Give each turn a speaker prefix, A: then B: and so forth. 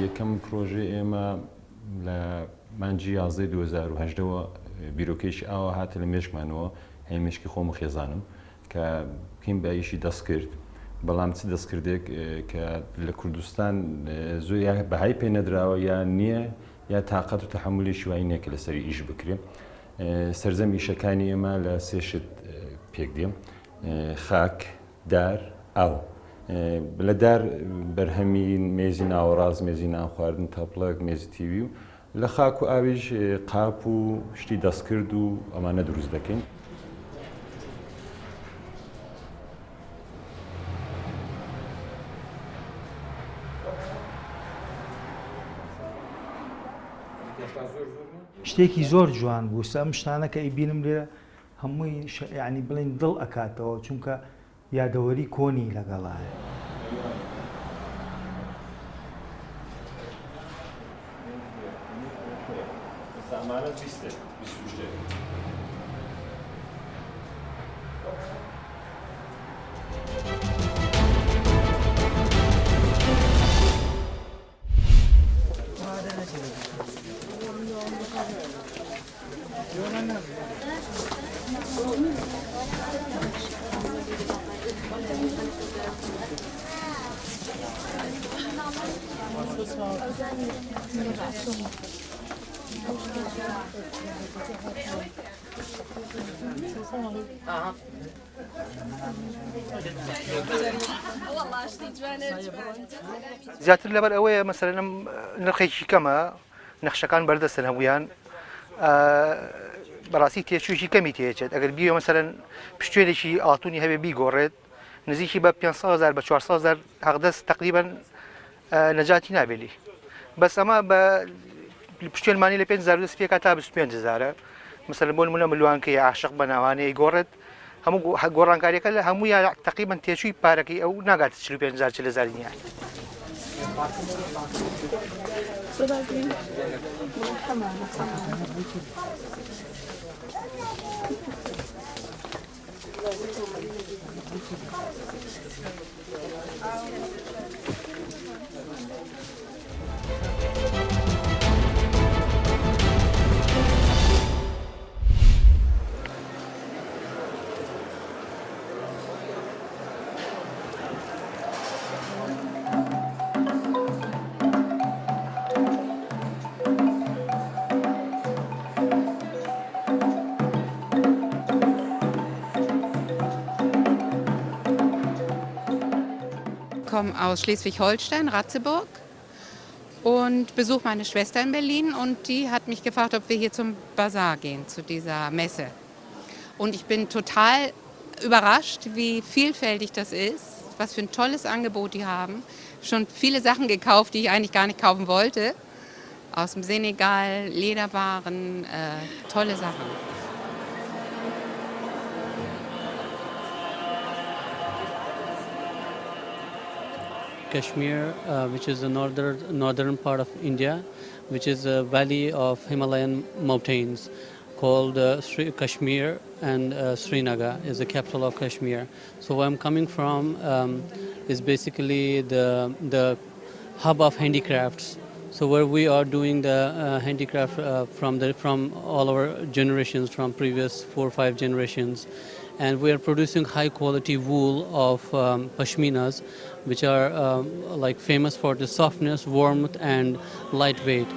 A: یەکەم پرۆژێ ئێمە لە مانجی 11 2010ەوە بیرۆکێکی ئاوا هاتە لە مێشکمانەوە هەیە مێشکی خۆم و خێزانم کە بکەین بە ئیشی دەست کرد بەڵام چ دەستکردێک کە لە کوردستان زۆر بەهای پێ نەدراوە یان نییە یا تااقەت و تەحملی شوای نییە کە لەسەری ئیش بکرێ سەرجەم ئیشەکانی ئێمە لە سێشت پێک دێم خاک دار ئاو لە دار بەرهەمی مێزی ناوەڕاز مێزی نانخواردن تەپڵک مێزی تیوی و لە خاک و ئاویش قاپ و شتی دەستکرد و ئەمانە دروست دەکەین.
B: شتێکی زۆر جوان بوو ئەم شتانە کە ئیبینم لێرە هەمووی یعنی بڵین دڵ ئەکاتەوە چونکە یادەوەری کۆنی لەگەڵایە.
C: زیاتر لەبەر ئەوەیە مەسەلەن نرخێکی کەمە نەخشەکان بەردەستن هەمویان بەڕاستی تێچووشی کەمی تێچێت ئەگەر بیوە مەسەلەن پشتێنێکی ئاڵتونی هەبێ بیگۆڕێت نزیکی بە 500,000 بە 400,000 حەقدەست تقریبا نەجاتی نابێلی بەس ئەمە بە پشتێنمانی لە 5,000 دەست پێکات تا 25,000 مەسەلەن بۆ نمونە ملوانکەی عاشق بە ناوانەیە گۆڕێت هەموو گۆڕانکاریەکە لە هەمووی تقریبا تێچووی پارەکەی ئەو ناگاتە 45,000 نیە.
D: Ich komme aus Schleswig-Holstein, Ratzeburg und besuche meine Schwester in Berlin und die hat mich gefragt, ob wir hier zum Basar gehen, zu dieser Messe. Und ich bin total überrascht, wie vielfältig das ist, was für ein tolles Angebot die haben. Schon viele Sachen gekauft, die ich eigentlich gar nicht kaufen wollte. Aus dem Senegal, Lederwaren, tolle Sachen.
E: Kashmir, which is the northern part of India, which is a valley of Himalayan mountains called Kashmir, and Srinagar is the capital of Kashmir. So where I'm coming from is basically the hub of handicrafts. So where we are doing the handicraft from all our generations, from previous 4 or 5 generations. And we are producing high quality wool of pashminas, which are like famous for the softness, warmth and lightweight.